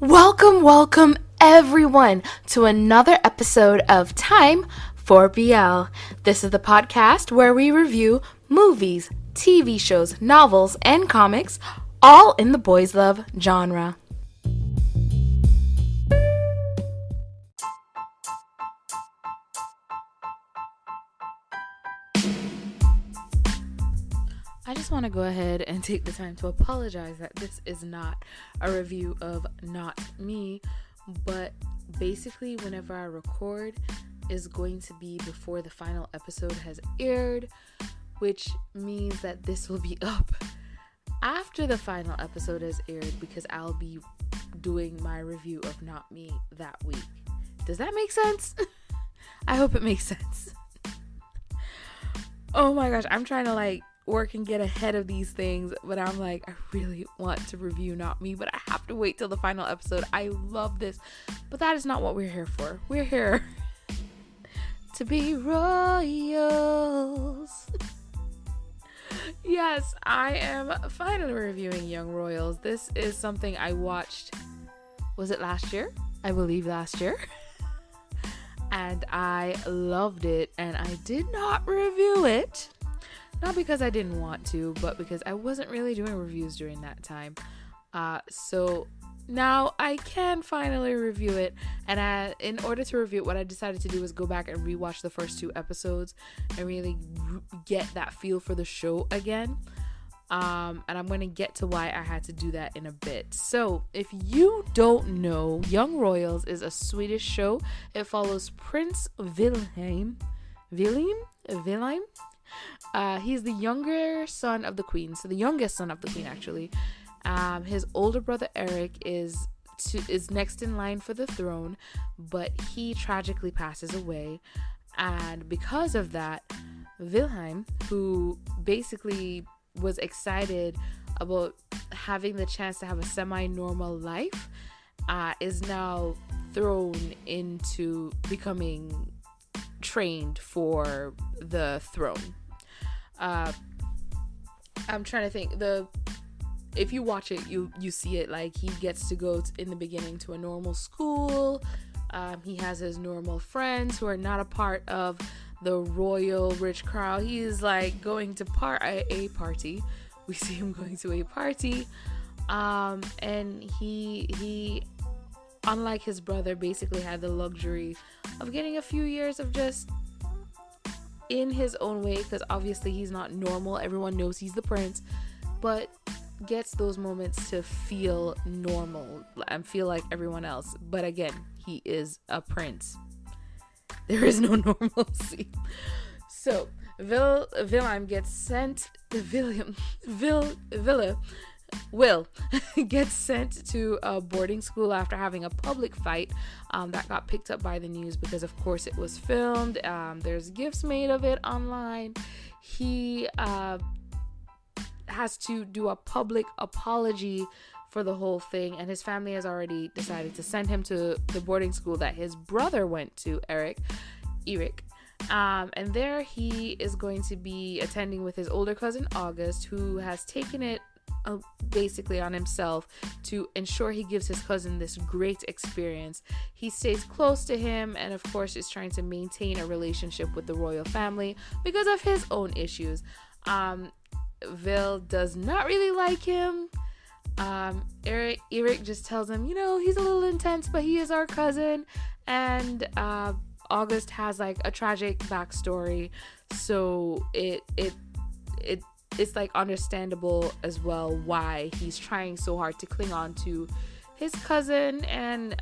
Welcome everyone to another episode of Time for BL. This is the podcast where we review movies, TV shows, novels, and comics, all in the boys love genre. I just want to go ahead and take the time to apologize that this is not a review of Not Me, but basically whenever I record is going to be before the final episode has aired, which means that this will be up after the final episode has aired because I'll be doing my review of Not Me that week. Does that make sense? I hope it makes sense. Oh my gosh, I'm trying to work and get ahead of these things, but I'm I really want to review Not Me, but I have to wait till the final episode. I love this, but that is not what we're here for. We're here to be royals. Yes, I am finally reviewing Young Royals. This is something I watched, was it last year? I believe last year. And I loved it, and I did not review it. Not because I didn't want to, but because I wasn't really doing reviews during that time. So now I can finally review it. And in order to review it, what I decided to do was go back and rewatch the first 2 episodes and really get that feel for the show again. And I'm going to get to why I had to do that in a bit. So if you don't know, Young Royals is a Swedish show. It follows Prince Wilhelm. He's the younger son of the queen, so the youngest son of the queen actually. His older brother Eric is next in line for the throne, but he tragically passes away, and because of that, Wilhelm, who basically was excited about having the chance to have a semi-normal life, is now thrown into becoming trained for the throne. I'm trying to think. If you watch it, you see it. He gets to go in the beginning to a normal school. He has his normal friends who are not a part of the royal rich crowd. He is going to a party. We see him going to a party, and he unlike his brother basically had the luxury of getting a few years of just in his own way, because obviously he's not normal. Everyone knows he's the prince, but gets those moments to feel normal and feel like everyone else. But again, he is a prince. There is no normalcy. So Wilhelm gets sent Will gets sent to a boarding school after having a public fight that got picked up by the news because of course it was filmed. There's gifs made of it online. He has to do a public apology for the whole thing, and his family has already decided to send him to the boarding school that his brother went to, Eric. And there he is going to be attending with his older cousin August, who has taken it basically on himself to ensure he gives his cousin this great experience. He stays close to him and of course is trying to maintain a relationship with the royal family because of his own issues. Vil does not really like him. Eric just tells him, he's a little intense, but he is our cousin. And August has a tragic backstory, so it's understandable as well why he's trying so hard to cling on to his cousin and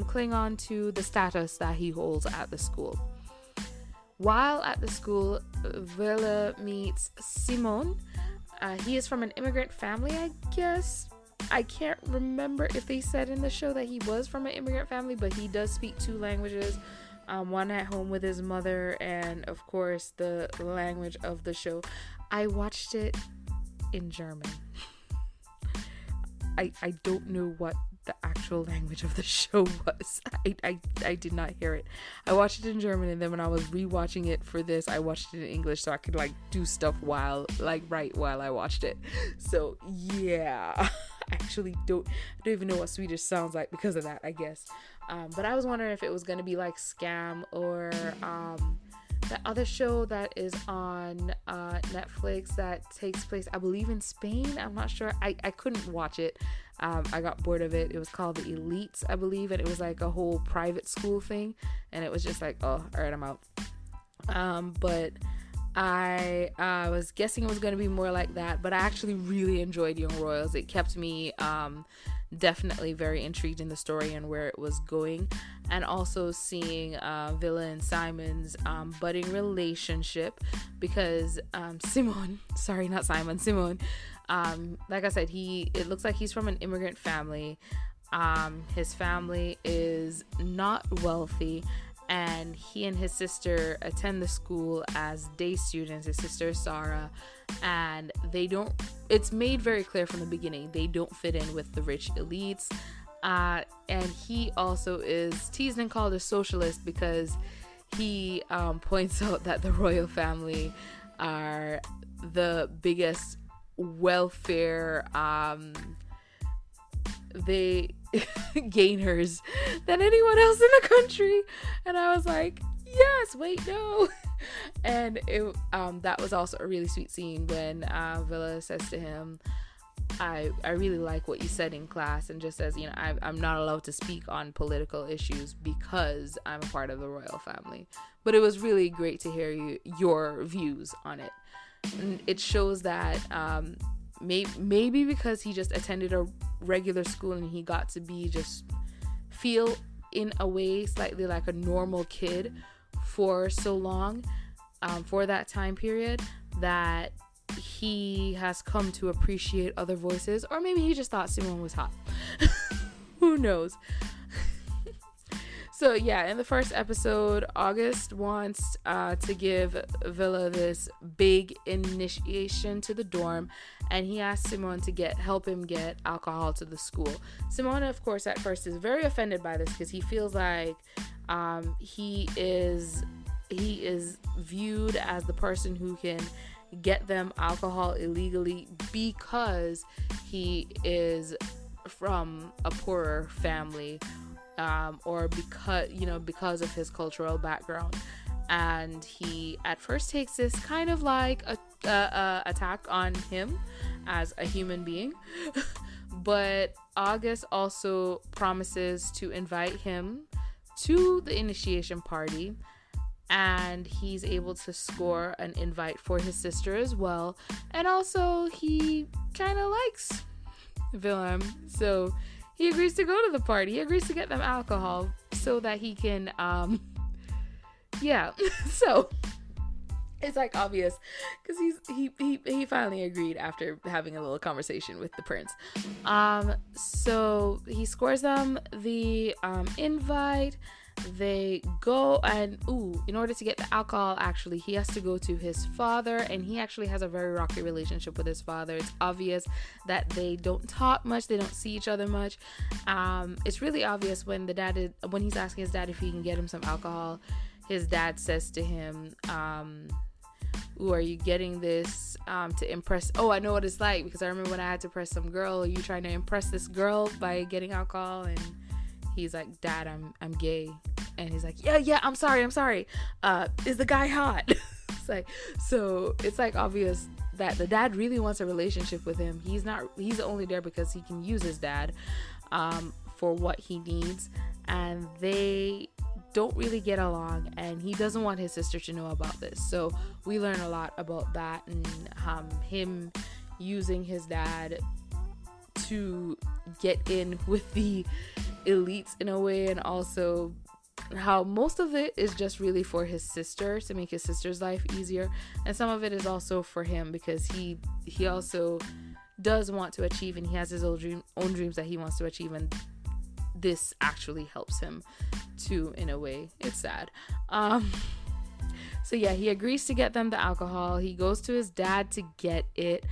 cling on to the status that he holds at the school. While at the school, Villa meets Simon. He is from an immigrant family, I guess. I can't remember if they said in the show that he was from an immigrant family, but he does speak 2 languages. One at home with his mother, and of course the language of the show. I watched it in German. I don't know what the actual language of the show was. I did not hear it. I watched it in German, and then when I was rewatching it for this, I watched it in English so I could do stuff while I watched it. So yeah, actually don't even know what Swedish sounds like because of that, I guess. But I was wondering if it was going to be like Scam or that other show that is on Netflix that takes place, I believe, in Spain. I'm not sure. I couldn't watch it. I got bored of it. It was called The Elites, I believe, and it was like a whole private school thing, and it was just like, oh, all right, I'm out. But I was guessing it was going to be more like that, but I actually really enjoyed Young Royals. It kept me definitely very intrigued in the story and where it was going, and also seeing Villa and Simon's budding relationship, because Simon, like I said, it looks like he's from an immigrant family. His family is not wealthy, and he and his sister attend the school as day students. His sister is Sarah, and it's made very clear from the beginning they don't fit in with the rich elites, and he also is teased and called a socialist because he points out that the royal family are the biggest welfare gainers than anyone else in the country. And I was like, yes, wait, no. And that was also a really sweet scene when Villa says to him, I really like what you said in class, and just says, I'm not allowed to speak on political issues because I'm a part of the royal family. But it was really great to hear your views on it. And it shows that maybe because he just attended a regular school and he got to feel in a way slightly like a normal kid for so long, for that time period, that he has come to appreciate other voices. Or maybe he just thought Simone was hot. Who knows? So yeah, in the first episode, August wants to give Villa this big initiation to the dorm, and he asks Simone to help him get alcohol to the school. Simone, of course, at first is very offended by this because he feels like he is viewed as the person who can get them alcohol illegally because he is from a poorer family. Or because of his cultural background, and he at first takes this kind of like a attack on him as a human being. But August also promises to invite him to the initiation party, and he's able to score an invite for his sister as well. And also he kind of likes Willem, so he agrees to go to the party. He agrees to get them alcohol so that he can, so it's like obvious because he finally agreed after having a little conversation with the prince. So he scores them the invite. They go, and in order to get the alcohol, actually he has to go to his father, and he actually has a very rocky relationship with his father. It's obvious that they don't talk much, they don't see each other much. It's really obvious when when he's asking his dad if he can get him some alcohol. His dad says to him, are you getting this to impress? Oh, I know what it's like, because I remember when I had to impress some girl. Are you trying to impress this girl by getting alcohol? And he's like, Dad, I'm gay. And he's like, yeah, I'm sorry. Is the guy hot? It's like obvious that the dad really wants a relationship with him. He's only there because he can use his dad for what he needs, and they don't really get along, and he doesn't want his sister to know about this. So we learn a lot about that, and him using his dad to get in with the elites in a way, and also how most of it is just really for his sister, to make his sister's life easier, and some of it is also for him because he also does want to achieve, and he has his own dreams that he wants to achieve, and this actually helps him too, in a way. It's sad. So yeah, he agrees to get them the alcohol. He goes to his dad to get it,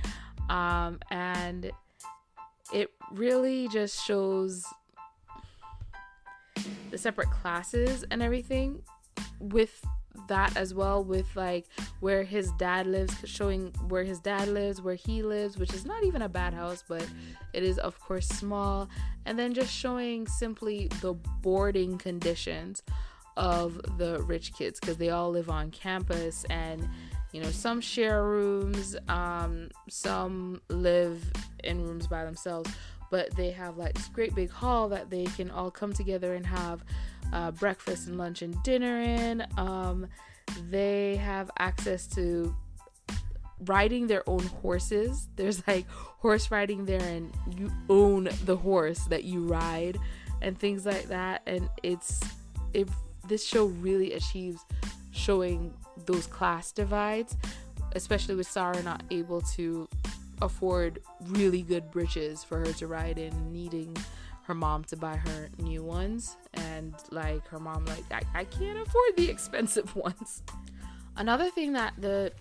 and it really just shows the separate classes and everything with that as well, with like where his dad lives, showing where his dad lives, where he lives, which is not even a bad house, but it is of course small. And then just showing simply the boarding conditions of the rich kids, because they all live on campus, and some share rooms, some live in rooms by themselves, but they have like this great big hall that they can all come together and have breakfast and lunch and dinner in. They have access to riding their own horses. There's like horse riding there, and you own the horse that you ride and things like that. And this show really achieves showing those class divides, especially with Sarah not able to afford really good breeches for her to ride in, needing her mom to buy her new ones, and like her mom like, I can't afford the expensive ones. Another thing that the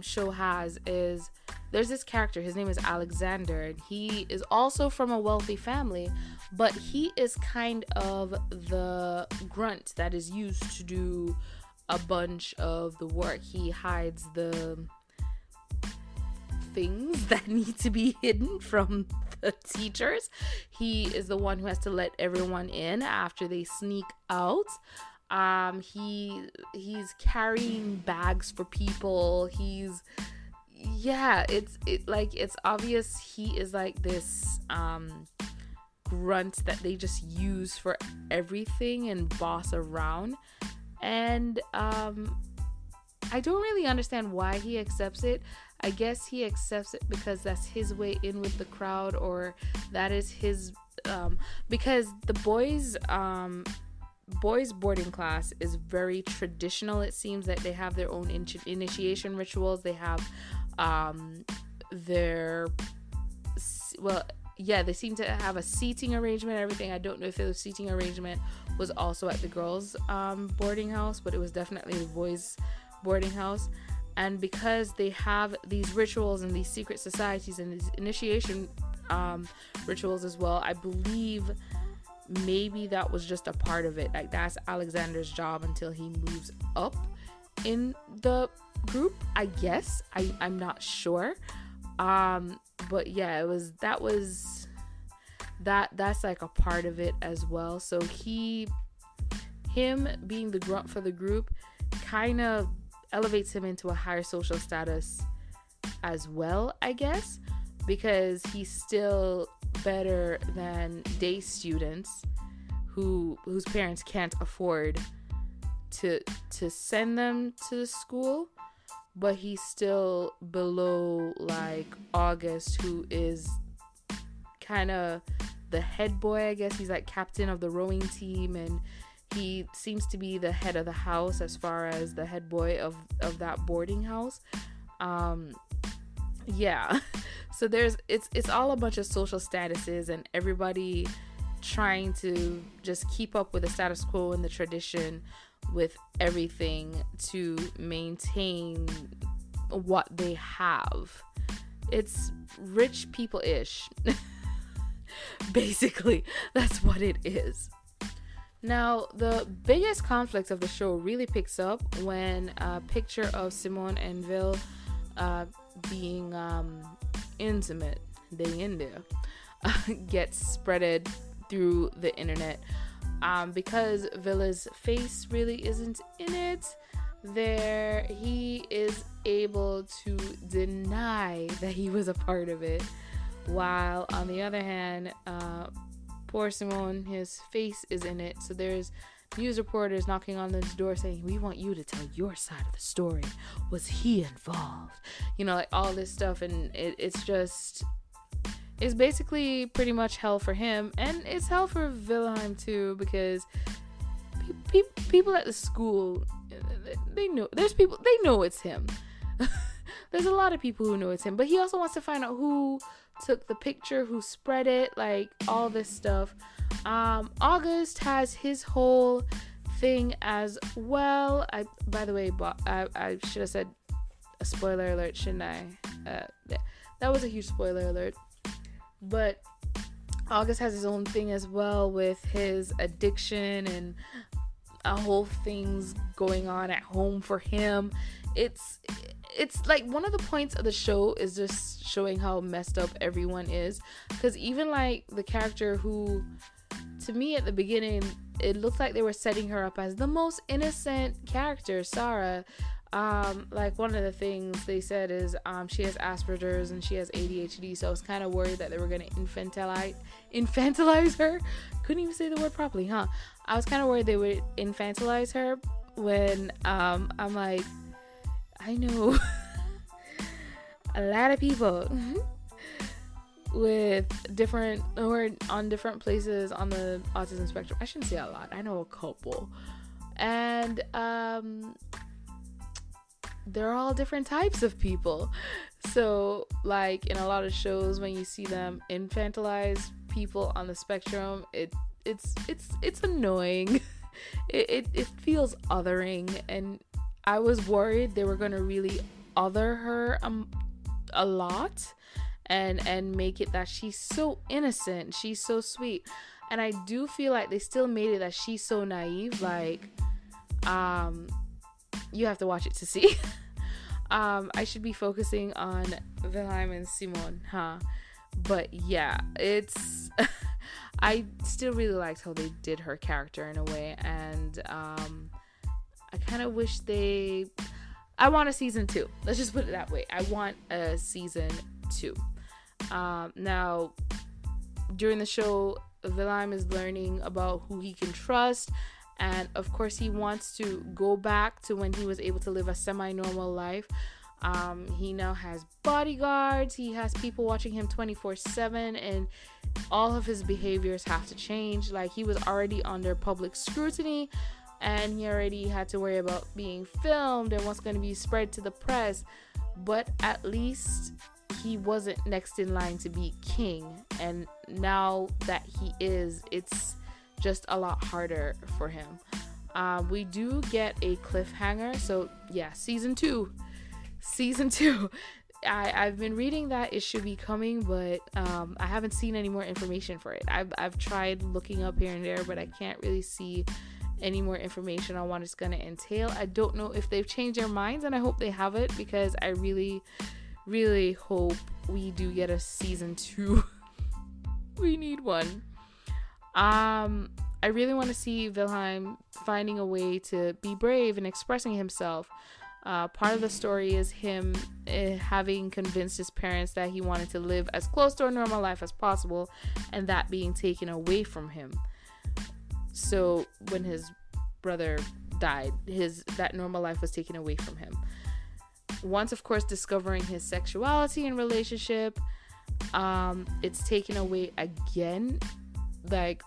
show has is there's this character, his name is Alexander, and he is also from a wealthy family, but he is kind of the grunt that is used to do a bunch of the work. He hides the things that need to be hidden from the teachers. He is the one who has to let everyone in after they sneak out. He's carrying bags for people. It's obvious he is like this grunt that they just use for everything and boss around. And I don't really understand why he accepts it. I guess he accepts it because that's his way in with the crowd, or that is his because the boys boarding class is very traditional. It seems that they have their own initiation rituals. They have they seem to have a seating arrangement and everything. I don't know if the seating arrangement was also at the girls boarding house, but it was definitely the boys boarding house. And because they have these rituals and these secret societies and these initiation rituals as well, I believe maybe that was just a part of it. Like, that's Alexander's job until he moves up in the group, I guess. I'm not sure. But yeah, that's like a part of it as well. So him being the grunt for the group kind of elevates him into a higher social status as well, I guess, because he's still better than day students whose parents can't afford to send them to school, but he's still below like August, who is kind of the head boy, I guess. He's like captain of the rowing team, and he seems to be the head of the house as far as the head boy of that boarding house. So it's all a bunch of social statuses, and everybody trying to just keep up with the status quo and the tradition with everything to maintain what they have. It's rich people-ish. Basically, that's what it is. Now, the biggest conflict of the show really picks up when a picture of Simone and Vil being intimate, they in there, gets spreaded through the internet. Because Villa's face really isn't in it, he is able to deny that he was a part of it, while on the other hand, poor Simone, his face is in it. So there's news reporters knocking on his door saying, we want you to tell your side of the story. Was he involved? Like all this stuff. And it's basically pretty much hell for him. And it's hell for Wilhelm too, because people at the school, they know it's him. There's a lot of people who know it's him, but he also wants to find out who took the picture, who spread it, like all this stuff. August has his whole thing as well. By the way, I should have said a spoiler alert, shouldn't I? That was a huge spoiler alert. But August has his own thing as well with his addiction and a whole things going on at home for him. It's like one of the points of the show is just showing how messed up everyone is, because even like the character who, to me at the beginning, it looked like they were setting her up as the most innocent character, Sarah. Like one of the things they said is she has Asperger's and she has ADHD, so I was kind of worried that they were going to infantilize her. Couldn't even say the word properly, huh? I was kind of worried they would infantilize her, when I'm like, I know a lot of people with different, or on different places on the autism spectrum. I shouldn't say a lot, I know a couple, and they're all different types of people. So like in a lot of shows, when you see them infantilize people on the spectrum, it's annoying. it feels othering, and I was worried they were going to really other her a lot and make it that she's so innocent, she's so sweet. And I do feel like they still made it that she's so naive. Like you have to watch it to see. I should be focusing on Wilhelm and Simon, huh? But yeah, it's I still really liked how they did her character in a way, and I kind of wish I want a season 2. Let's just put it that way. I want a season 2. Now, during the show, Wilhelm is learning about who he can trust, and of course he wants to go back to when he was able to live a semi-normal life. He now has bodyguards, he has people watching him 24/7, and all of his behaviors have to change. Like, he was already under public scrutiny, and he already had to worry about being filmed and what's going to be spread to the press, but at least he wasn't next in line to be king. And now that he is, it's just a lot harder for him. We do get a cliffhanger, so yeah, season 2. I've been reading that it should be coming, but I haven't seen any more information for it. I've tried looking up here and there, but I can't really see any more information on what it's going to entail. I don't know if they've changed their minds, and I hope they have it, because I really, really hope we do get a season 2. We need one. I really want to see Wilhelm finding a way to be brave and expressing himself. Part of the story is him having convinced his parents that he wanted to live as close to a normal life as possible, and that being taken away from him. So when his brother died, that normal life was taken away from him. Once, of course, discovering his sexuality and relationship, it's taken away again. Like,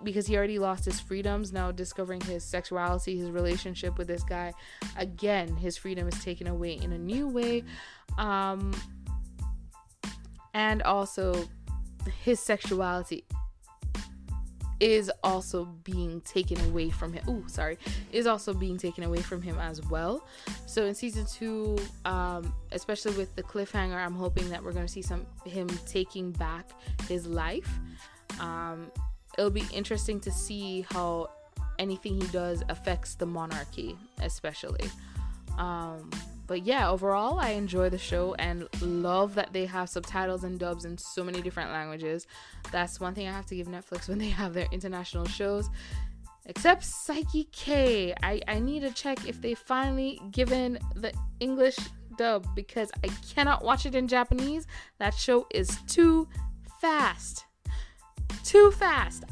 because he already lost his freedoms, now discovering his sexuality, his relationship with this guy, again, his freedom is taken away in a new way. And also his sexuality is also being taken away from him. Is also being taken away from him as well. So in season 2, especially with the cliffhanger, I'm hoping that we're going to see him taking back his life. It'll be interesting to see how anything he does affects the monarchy, especially. But yeah, overall, I enjoy the show and love that they have subtitles and dubs in so many different languages. That's one thing I have to give Netflix when they have their international shows. Except Psyche K. I need to check if they finally given the English dub, because I cannot watch it in Japanese. That show is too fast.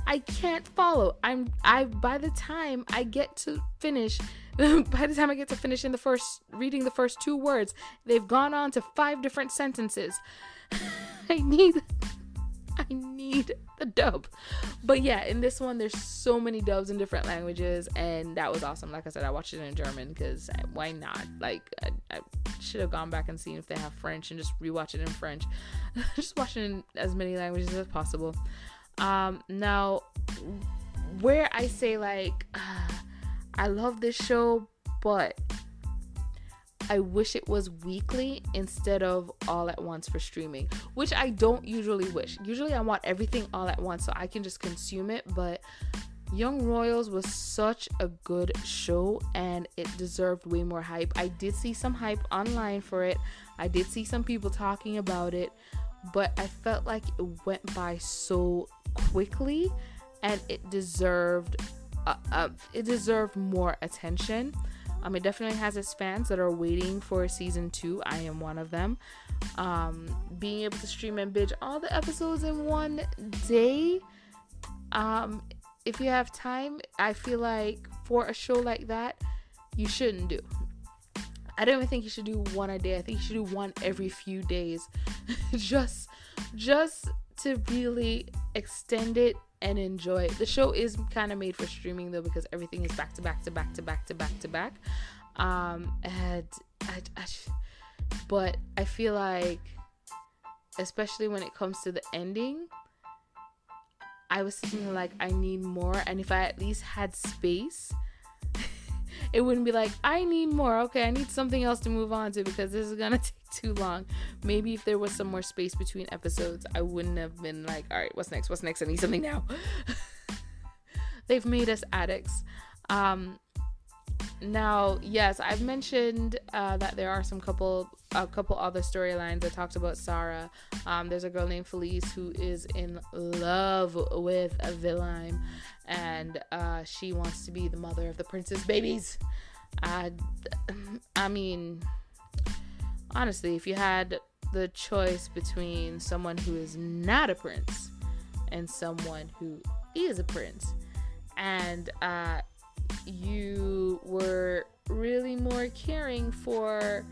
I can't follow. By the time I get to finish in reading the first 2 words, they've gone on to 5 different sentences. I need the dub. But yeah, in this one, there's so many dubs in different languages, and that was awesome. Like I said, I watched it in German because why not? Like, I should have gone back and seen if they have French and just rewatch it in French. Just watch it in as many languages as possible. Now, where I say, like, I love this show, but I wish it was weekly instead of all at once for streaming, which I don't usually wish. Usually I want everything all at once so I can just consume it, but Young Royals was such a good show, and it deserved way more hype. I did see some hype online for it. I did see some people talking about it, but I felt like it went by so quickly, and it deserved more attention. It definitely has its fans that are waiting for season 2. I am one of them. Being able to stream and binge all the episodes in one day, if you have time, I feel like for a show like that, you shouldn't do. I don't even think you should do one a day. I think you should do one every few days, just to really extend it and enjoy it. The show is kind of made for streaming though, because everything is back to back to back to back to back to back. But I feel like, especially when it comes to the ending, I was thinking like, I need more. And if I at least had space, it wouldn't be like, I need more. Okay, I need something else to move on to because this is gonna take too long. Maybe if there was some more space between episodes, I wouldn't have been like, all right, what's next? I need something now. They've made us addicts. Now, yes, I've mentioned that there are a couple other storylines. I talked about Sarah. There's a girl named Felice who is in love with Wilhelm, and she wants to be the mother of the prince's babies. I mean, honestly, if you had the choice between someone who is not a prince and someone who is a prince, and you were really more caring for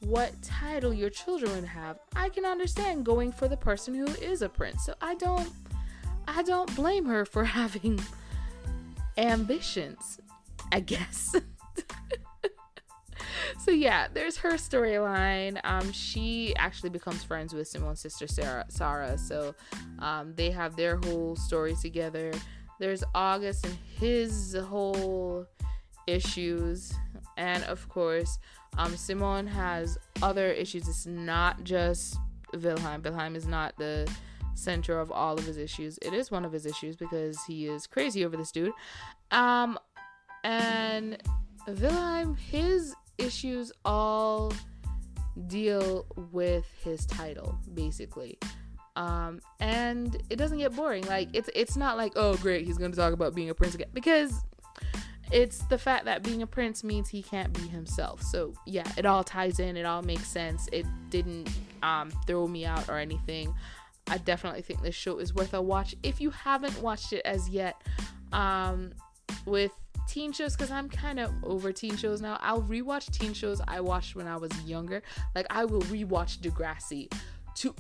what title your children would have, I can understand going for the person who is a prince. So I don't blame her for having ambitions, I guess. So yeah, there's her storyline. She actually becomes friends with Simone's sister Sarah. So they have their whole story together. There's August and his whole issues, and of course, Simone has other issues. It's not just Wilhelm. Wilhelm is not the center of all of his issues. It is one of his issues because he is crazy over this dude. And Wilhelm, his issues all deal with his title, basically. And it doesn't get boring. Like, it's not like, oh great, he's gonna talk about being a prince again, because it's the fact that being a prince means he can't be himself. So yeah, it all ties in, it all makes sense. It didn't throw me out or anything. I definitely think this show is worth a watch if you haven't watched it as yet. With teen shows, because I'm kind of over teen shows now, I'll rewatch teen shows I watched when I was younger. Like, I will rewatch Degrassi to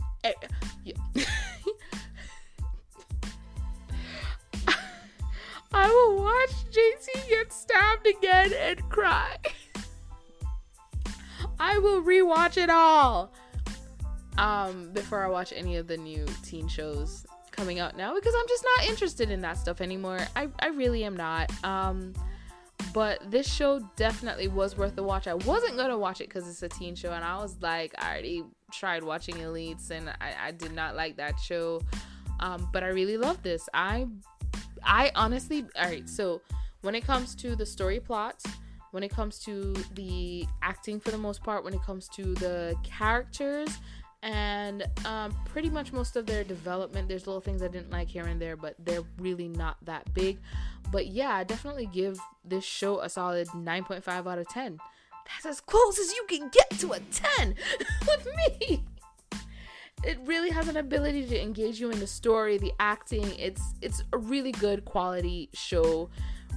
I will watch JC get stabbed again and cry. I will rewatch it all before I watch any of the new teen shows coming out now, because I'm just not interested in that stuff anymore. I really am not. But this show definitely was worth the watch. I wasn't gonna watch it because it's a teen show, and I was like, I already tried watching Elites and I did not like that show. But I really love this. I honestly, alright, so when it comes to the story plots, when it comes to the acting for the most part, when it comes to the characters, and pretty much most of their development, there's little things I didn't like here and there, but they're really not that big. But yeah, I definitely give this show a solid 9.5 out of 10. That's as close as you can get to a 10 with me. It really has an ability to engage you in the story, the acting. It's a really good quality show,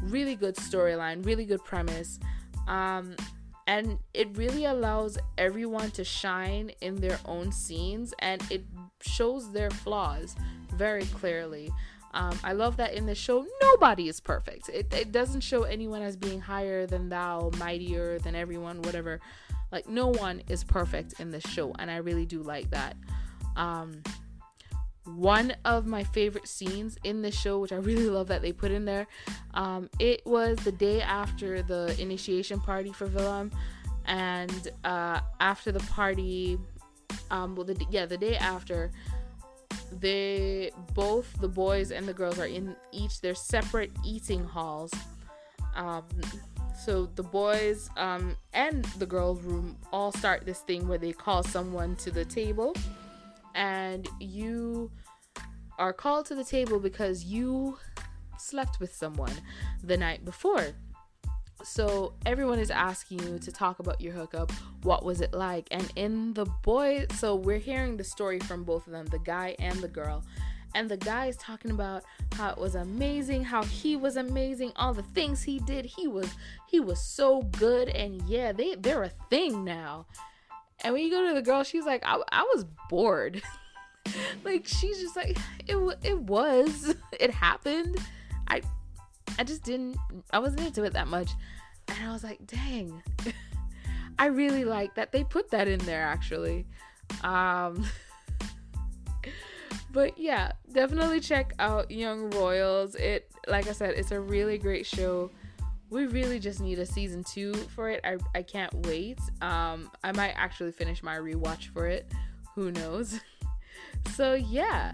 really good storyline, really good premise. And it really allows everyone to shine in their own scenes, and it shows their flaws very clearly. I love that in the show, nobody is perfect. It doesn't show anyone as being higher than thou, mightier than everyone, whatever. Like, no one is perfect in this show, and I really do like that. One of my favorite scenes in this show, which I really love that they put in there, it was the day after the initiation party for Wilhelm, and after the party, the day after, both the boys and the girls are in each their separate eating halls. So the boys and the girls' room all start this thing where they call someone to the table, and you are called to the table because you slept with someone the night before. So everyone is asking you to talk about your hookup. What was it like? And in the boy, so we're hearing the story from both of them, the guy and the girl. And the guy is talking about how it was amazing, how he was amazing, all the things he did. He was so good, and yeah, they're a thing now. And when you go to the girl, she's like, I was bored. Like, she's just like, it happened. I wasn't into it that much. And I was like, dang, I really like that they put that in there, actually. But yeah, definitely check out Young Royals. Like I said, it's a really great show. We really just need a season 2 for it. I can't wait. I might actually finish my rewatch for it. Who knows? So yeah,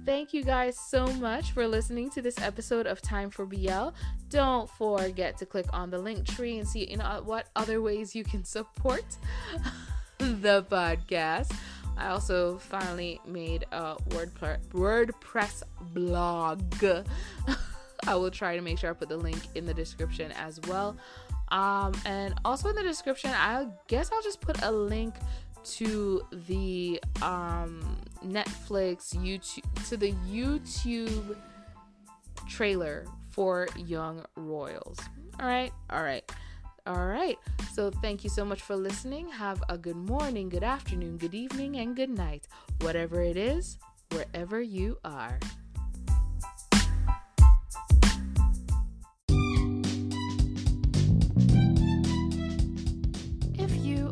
thank you guys so much for listening to this episode of Time for BL. Don't forget to click on the link tree and see what other ways you can support the podcast. I also finally made a WordPress blog. I will try to make sure I put the link in the description as well. And also in the description, I guess I'll just put a link to the Netflix YouTube trailer for Young Royals. All right. So thank you so much for listening. Have a good morning, good afternoon, good evening, and good night. Whatever it is, wherever you are.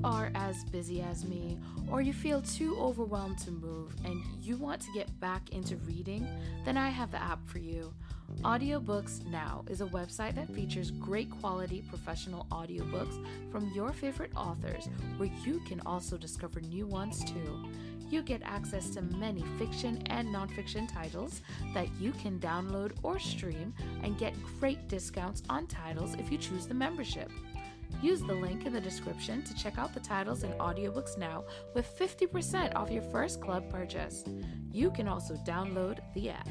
Are as busy as me, or you feel too overwhelmed to move and you want to get back into reading, then I have the app for you. Audiobooks Now is a website that features great quality professional audiobooks from your favorite authors, where you can also discover new ones too. You get access to many fiction and nonfiction titles that you can download or stream, and get great discounts on titles if you choose the membership. Use the link in the description to check out the titles in Audiobooks Now with 50% off your first club purchase. You can also download the app.